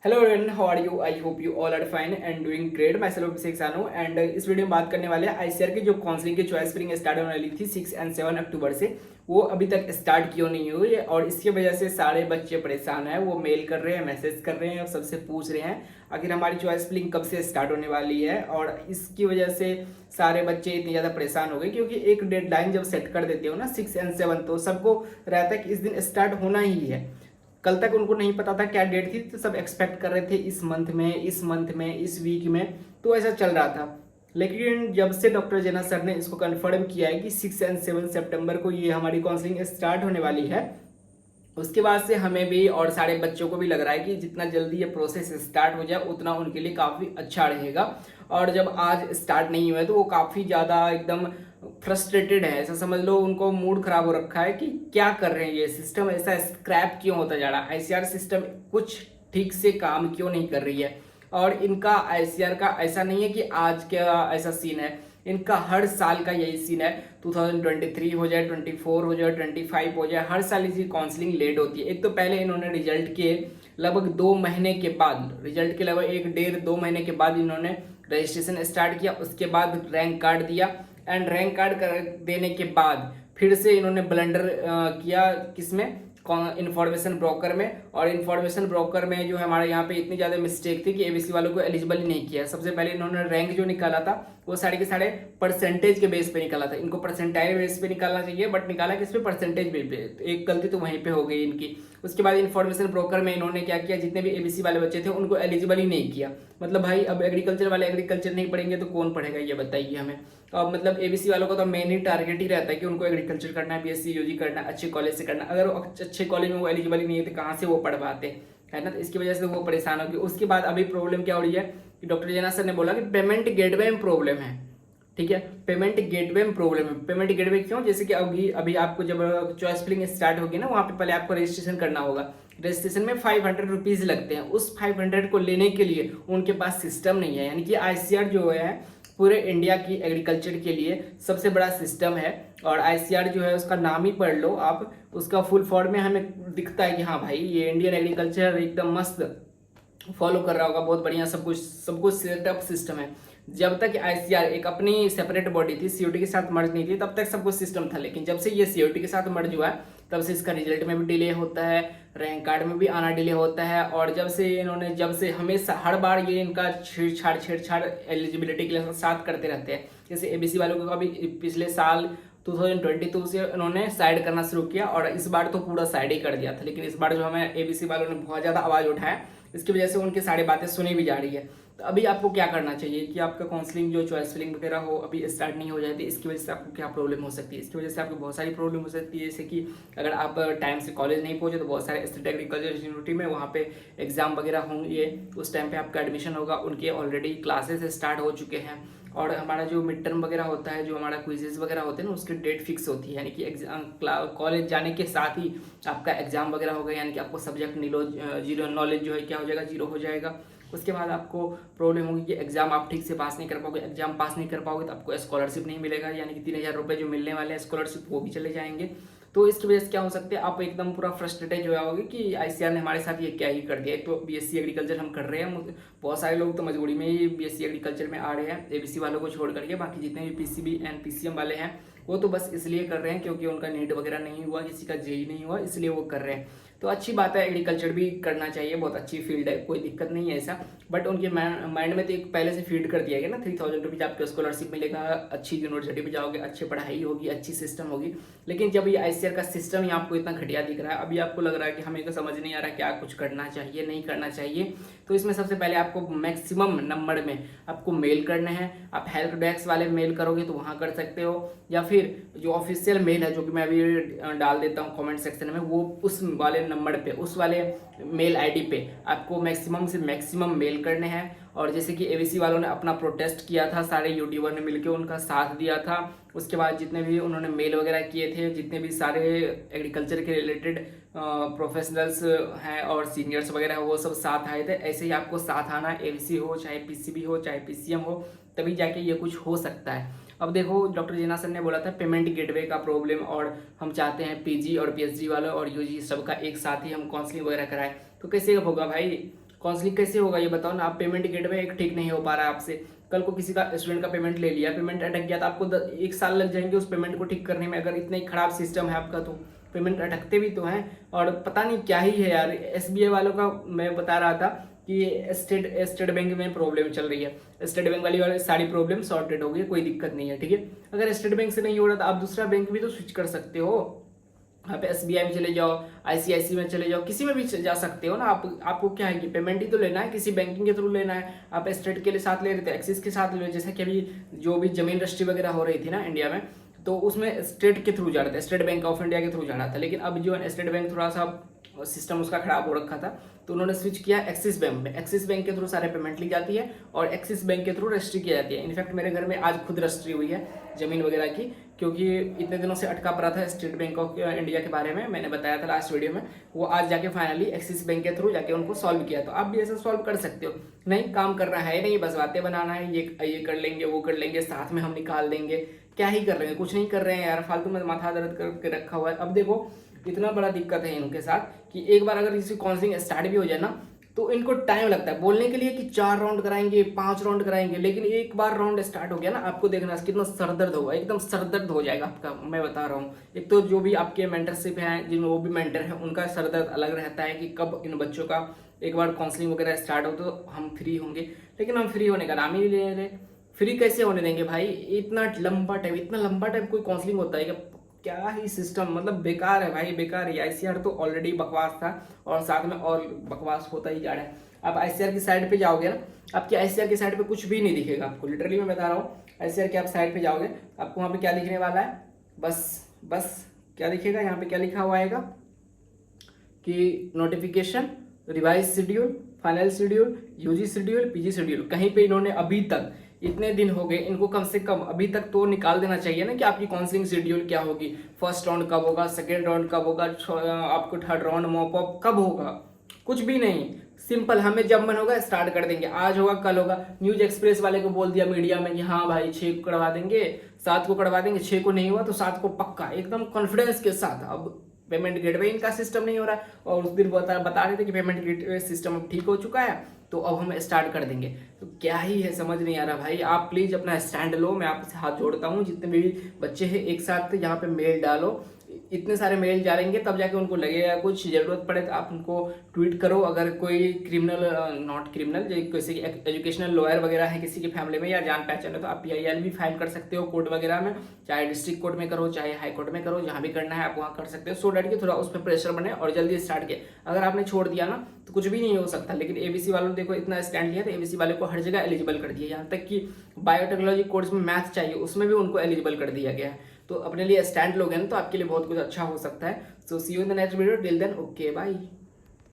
Hello everyone, how are you? I hope you all are fine and doing great. Myself Abhishek Sanu and इस video में बात करने वाले हैं आईसीआर की जो काउंसलिंग की चॉइस फिलिंग स्टार्ट होने वाली थी 6 एंड 7 अक्टूबर से, वो अभी तक स्टार्ट क्यों नहीं हुई है और इसकी वजह से सारे बच्चे परेशान हैं। वो मेल कर रहे हैं, मैसेज कर रहे हैं और सबसे पूछ रहे हैं आखिर हमारी चॉइस फिलिंग कब से स्टार्ट होने वाली है। और इसकी वजह से सारे बच्चे इतने ज़्यादा परेशान हो गए क्योंकि एक डेडलाइन जब सेट कर देते हो ना 6 एंड 7, तो सबको रहता है कि इस दिन स्टार्ट होना ही है। कल तक उनको नहीं पता था क्या डेट थी, तो सब एक्सपेक्ट कर रहे थे इस मंथ में, इस वीक में, तो ऐसा चल रहा था। लेकिन जब से डॉक्टर जेना सर ने इसको कंफर्म किया है कि 6 एंड 7 सितंबर को ये हमारी काउंसलिंग स्टार्ट होने वाली है, उसके बाद से हमें भी और सारे बच्चों को भी लग रहा है कि जितना जल्दी ये प्रोसेस स्टार्ट हो जाए उतना उनके लिए काफ़ी अच्छा रहेगा। और जब आज स्टार्ट नहीं हुआ है तो वो काफ़ी ज़्यादा एकदम फ्रस्ट्रेटेड है, ऐसा समझ लो। उनको मूड खराब हो रखा है कि क्या कर रहे हैं, ये सिस्टम ऐसा स्क्रैप क्यों होता जा रहा है, आईसीआर सिस्टम कुछ ठीक से काम क्यों नहीं कर रही है। और इनका आईसीआर का ऐसा नहीं है कि आज का ऐसा सीन है, इनका हर साल का यही सीन है। 2023 हो जाए, 24 हो जाए, 25 हो जाए, हर साल इसी काउंसलिंग लेट होती है। एक तो पहले इन्होंने रिजल्ट के लगभग 2 महीने के बाद, रिजल्ट के लगभग 1 डेढ़ 2 महीने के बाद इन्होंने रजिस्ट्रेशन स्टार्ट किया, उसके बाद रैंक कार्ड दिया एंड रैंक कार्ड देने के बाद फिर से इन्होंने ब्लंडर किया किसमें, इन्फॉर्मेशन ब्रोकर में। और इन्फॉर्मेशन ब्रोकर में जो है हमारे यहाँ पे इतनी ज़्यादा मिस्टेक थी कि एबीसी वालों को एलिजिबल ही नहीं किया। सबसे पहले इन्होंने रैंक जो निकाला था वो सारे के सारे परसेंटेज के बेस पे निकाला था। इनको परसेंटाइल बेस पे निकालना चाहिए, बट निकाला किस पे, परसेंटेज बेस पे। तो एक गलती तो वहीं पे हो गई इनकी। उसके बाद इन्फॉर्मेशन ब्रोकर में इन्होंने क्या किया, जितने भी एबीसी वाले बच्चे थे उनको एलिजिबल ही नहीं किया। मतलब भाई अब एग्रीकल्चर वाले एग्रीकल्चर नहीं पढ़ेंगे तो कौन पढ़ेगा, ये बताइए हमें। अब मतलब एबीसी वालों का तो मेन ही टारगेट ही रहता है कि उनको एग्रीकल्चर करना है, बीएससी यूजी करना है, अच्छे कॉलेज से करना है। अगर अच्छे कॉलेज में वो एलिजिबल ही नहीं है तो कहाँ से वो पढ़ पाते है ना। तो इसकी वजह से वो परेशान होगी। उसके बाद अभी प्रॉब्लम क्या हो रही है कि डॉक्टर जेना सर ने बोला कि पेमेंट गेटवे में प्रॉब्लम है। ठीक है, पेमेंट गेटवे में प्रॉब्लम है। पेमेंट गेटवे क्यों? जैसे कि अभी अभी आपको जब चॉइस फिलिंग स्टार्ट होगी ना, वहाँ पे पहले आपको रजिस्ट्रेशन करना होगा। रजिस्ट्रेशन में 500 रुपीज़ लगते हैं। उस 500 को लेने के लिए उनके पास सिस्टम नहीं है। यानी कि आईसीआर जो है पूरे इंडिया की एग्रीकल्चर के लिए सबसे बड़ा सिस्टम है। और आईसीआर जो है उसका नाम ही पढ़ लो आप, उसका फुल फॉर्म में हमें दिखता है कि हाँ भाई ये इंडियन एग्रीकल्चर एकदम मस्त फॉलो कर रहा होगा, बहुत बढ़िया सब कुछ सेटअप सिस्टम है। जब तक आईसीआर एक अपनी सेपरेट बॉडी थी, सीओटी के साथ मर्ज नहीं थी, तब तक सब कुछ सिस्टम था। लेकिन जब से ये सीओटी के साथ मर्ज हुआ है तब से इसका रिजल्ट में भी डिले होता है, रैंक कार्ड में भी आना डिले होता है। और जब से हमेशा हर बार ये इनका छेड़छाड़ एलिजिबिलिटी के साथ करते रहते हैं। जैसे एबीसी वालों को अभी पिछले साल 2022 से उन्होंने साइड करना शुरू किया और इस बार तो पूरा साइड ही कर दिया था। लेकिन इस बार जो हमें एबीसी वालों ने बहुत ज़्यादा आवाज़ उठाया, इसकी वजह से उनकी सारी बातें सुनी भी जा रही है। तो अभी आपको क्या करना चाहिए कि आपका काउंसलिंग जो चॉइस फिलिंग वगैरह हो अभी स्टार्ट नहीं हो जाती, इसकी वजह से आपको क्या प्रॉब्लम हो सकती है। इसकी वजह से आपको बहुत सारी प्रॉब्लम हो सकती है। जैसे कि अगर आप टाइम से कॉलेज नहीं पहुंचे तो बहुत सारे स्टेट एग्रीकल्चर यूनिवर्सिटी में वहाँ पे एग्जाम वगैरह होंगे, उस टाइम पे आपका एडमिशन होगा, उनके ऑलरेडी क्लासेस स्टार्ट हो चुके हैं। और हमारा जो मिड टर्म वगैरह होता है, जो हमारा क्विजेज वगैरह होते हैं ना, उसकी डेट फिक्स होती है। यानी कि एग्जाम कॉलेज जाने के साथ ही आपका एग्जाम वगैरह होगा, यानी कि आपको सब्जेक्ट जीरो नॉलेज जो है क्या हो जाएगा, जीरो हो जाएगा। उसके बाद आपको प्रॉब्लम होगी कि एग्जाम आप ठीक से पास नहीं कर पाओगे। एग्जाम पास नहीं कर पाओगे तो आपको स्कॉलरशिप नहीं मिलेगा, यानी कि 3000 रुपये जो मिलने वाले हैं स्कॉलरशिप वो भी चले जाएंगे। तो इसकी वजह से क्या हो सकता है, आप एकदम पूरा फ्रस्ट्रेटेड हो जाओगे कि आईसीआर ने हमारे साथ ये क्या ही कर दिया। एक तो बीएससी एग्रीकल्चर हम कर रहे हैं, बहुत सारे लोग तो मजबूरी में ही बीएससी एग्रीकल्चर में आ रहे हैं एबीसी वालों को छोड़ करके। बाकी जितने भी पीसीबी एंड पीसीएम वाले हैं वो तो बस इसलिए कर रहे हैं क्योंकि उनका नीट वगैरह नहीं हुआ, किसी का जेई नहीं हुआ, इसलिए वो कर रहे हैं। तो अच्छी बात है, एग्रीकल्चर भी करना चाहिए, बहुत अच्छी फील्ड है, कोई दिक्कत नहीं है ऐसा। बट उनके माइंड में तो एक पहले से फीड कर दिया गया ना, 3000 रुपीज़ आपको स्कॉलरशिप मिलेगा, अच्छी यूनिवर्सिटी में जाओगे, अच्छी पढ़ाई होगी, अच्छी सिस्टम होगी। लेकिन जब ये आईसीआर का सिस्टम ही आपको इतना घटिया दिख रहा है, अभी आपको लग रहा है कि हमें तो समझ नहीं आ रहा क्या कुछ करना चाहिए नहीं करना चाहिए। तो इसमें सबसे पहले आपको मैक्सिमम नंबर में आपको मेल करना है। आप हेल्प डेस्क वाले मेल करोगे तो वहाँ कर सकते हो, या फिर जो ऑफिशियल मेल है जो कि मैं अभी डाल देता हूँ कमेंट सेक्शन में, वो उस वाले नंबर पे, उस वाले मेल आईडी पे आपको मैक्सिमम से मैक्सिमम मेल करने हैं। और जैसे कि एबीसी वालों ने अपना प्रोटेस्ट किया था, सारे यूट्यूबर ने मिलकर उनका साथ दिया था। उसके बाद जितने भी उन्होंने मेल वगैरह किए थे, जितने भी सारे एग्रीकल्चर के रिलेटेड प्रोफेशनल्स हैं और सीनियर्स वगैरह वो सब साथ आए थे। ऐसे ही आपको साथ आना, एबीसी हो चाहे पीसीबी हो चाहे पीसीएम हो, तभी जाके ये कुछ हो सकता है। अब देखो डॉक्टर जेना सर ने बोला था पेमेंट गेटवे का प्रॉब्लम, और हम चाहते हैं पीजी और पीएचडी वालों और यूजी सबका एक साथ ही हम काउंसलिंग वगैरह कराएं। तो कैसे होगा भाई, काउंसलिंग कैसे होगा ये बताओ ना। आप पेमेंट गेटवे एक ठीक नहीं हो पा रहा है आपसे, कल को किसी का स्टूडेंट का पेमेंट ले लिया, पेमेंट अटक गया, तो आपको 1 साल लग जाएंगे उस पेमेंट को ठीक करने में, अगर इतना ही खराब सिस्टम है आपका तो। पेमेंट अटकते भी तो हैं, और पता नहीं क्या ही है यार। SBI वालों का मैं बता रहा था कि स्टेट बैंक में प्रॉब्लम चल रही है, स्टेट बैंक वाली सारी प्रॉब्लम सॉर्टेड हो गई, कोई दिक्कत नहीं है, ठीक है। अगर स्टेट बैंक से नहीं हो रहा तो आप दूसरा बैंक भी तो स्विच कर सकते हो। आप SBI में चले जाओ, ICICI में चले जाओ, किसी में भी जा सकते हो ना। आपको क्या है कि पेमेंट ही तो लेना है, किसी बैंकिंग के थ्रू लेना है। आप स्टेट के लिए साथ ले रहे थे, एक्सिस के साथ ले रहे, जैसे कि अभी जो भी जमीन रजिस्ट्री वगैरह हो रही थी ना इंडिया में, तो उसमें स्टेट के थ्रू जा रहा था, स्टेट बैंक ऑफ इंडिया के थ्रू जा रहा था। लेकिन अब जो है स्टेट बैंक थोड़ा सा सिस्टम उसका खराब हो रखा था, तो उन्होंने स्विच किया एक्सिस बैंक में। एक्सिस बैंक के थ्रू सारे पेमेंट ली जाती है और एक्सिस बैंक के थ्रू रजिस्ट्री की जाती है। इनफैक्ट मेरे घर में आज खुद रजिस्ट्री हुई है जमीन वगैरह की, क्योंकि इतने दिनों से अटका पड़ा था स्टेट बैंक ऑफ इंडिया के बारे में, मैंने बताया था लास्ट वीडियो में। वो आज जाके फाइनली एक्सिस बैंक के थ्रू जाके उनको सॉल्व किया। तो आप भी ऐसा सॉल्व कर सकते हो। नहीं काम करना है नहीं, बस बातें बनाना है, ये कर लेंगे वो कर लेंगे, साथ में हम निकाल देंगे। क्या ही कर रहे हैं, कुछ नहीं कर रहे हैं यार, फालतू में माथा दर्द करके रखा हुआ है। अब देखो इतना बड़ा दिक्कत है इनके साथ कि एक बार अगर किसी काउंसलिंग स्टार्ट भी हो जाए ना, तो इनको टाइम लगता है बोलने के लिए कि 4 राउंड कराएंगे, 5 राउंड कराएंगे, लेकिन एक बार राउंड स्टार्ट हो गया ना, आपको देखना कितना सरदर्द होगा, एकदम सरदर्द हो जाएगा आपका, मैं बता रहा हूँ। एक तो जो भी आपके मेंटरशिप हैं, जिन वो भी मेंटर हैं, उनका सरदर्द अलग रहता है कि कब इन बच्चों का एक बार काउंसलिंग वगैरह स्टार्ट हो तो हम फ्री होंगे। लेकिन हम फ्री होने का नाम ही नहीं ले रहे। फ्री कैसे होने देंगे भाई, इतना लंबा टाइम कोई काउंसलिंग होता है क्या ही सिस्टम, मतलब बेकार है भाई, बेकार है। ICR तो ऑलरेडी बकवास था और साथ में और बकवास होता ही जा रहा है। आप ICR की साइड पे जाओगे ना, आपकी ICR की साइड पे कुछ भी नहीं दिखेगा आपको, लिटरली मैं बता रहा हूँ। ICR की आप साइड पे जाओगे, आपको वहाँ पे क्या दिखने वाला है, बस क्या दिखेगा, यहाँ पे क्या लिखा हुआ आएगा कि notification, revise schedule, final schedule, UG schedule, PG schedule. कहीं पे इन्होंने अभी तक इतने दिन हो गए, इनको कम से कम अभी तक तो निकाल देना चाहिए ना कि आपकी काउंसलिंग शेड्यूल क्या होगी, फर्स्ट राउंड कब होगा, सेकेंड राउंड कब होगा, आपको थर्ड राउंड मॉप अप कब होगा, कुछ भी नहीं। सिंपल, हमें जब मन होगा स्टार्ट कर देंगे, आज होगा कल होगा। न्यूज एक्सप्रेस वाले को बोल दिया मीडिया में कि हाँ भाई 6 को करवा देंगे, 7 को करवा देंगे, 6 को नहीं हुआ तो 7 को पक्का, एकदम कॉन्फिडेंस के साथ। अब पेमेंट गेटवे इनका सिस्टम नहीं हो रहा है, और उस दिन बता रहे थे कि पेमेंट गेटवे सिस्टम अब ठीक हो चुका है, तो अब हम स्टार्ट कर देंगे। तो क्या ही है, समझ नहीं आ रहा भाई। आप प्लीज अपना स्टैंड लो, मैं आपसे हाथ जोड़ता हूँ। जितने भी बच्चे हैं एक साथ यहाँ पे मेल डालो, इतने सारे मेल डालेंगे तब जाके उनको लगेगा, कुछ जरूरत पड़े तो आप उनको ट्वीट करो। अगर कोई क्रिमिनल, नॉट क्रिमिनल, किसी एजुकेशनल लॉयर वगैरह है किसी की फैमिली में या जान पहचान है, तो आप PIL भी फाइल कर सकते हो कोर्ट वगैरह में, चाहे डिस्ट्रिक्ट कोर्ट में करो चाहे हाई कोर्ट में करो, जहाँ भी करना है आप वहाँ कर सकते हो, सो डैट कि थोड़ा उस पर प्रेशर बने और जल्दी स्टार्ट किए। अगर आपने छोड़ दिया ना तो कुछ भी नहीं हो सकता। लेकिन ABC वालों ने देखो इतना स्टैंड लिया, तो ABC वाले को हर जगह एलिजिबल कर दिया, यहाँ तक कि बायोटेक्नोलॉजी कोर्स में मैथ चाहिए उसमें भी उनको एलिजिबल कर दिया गया है। तो अपने लिए स्टैंड लोगे ना तो आपके लिए बहुत कुछ अच्छा हो सकता है। So see you in the next video, till then okay bye.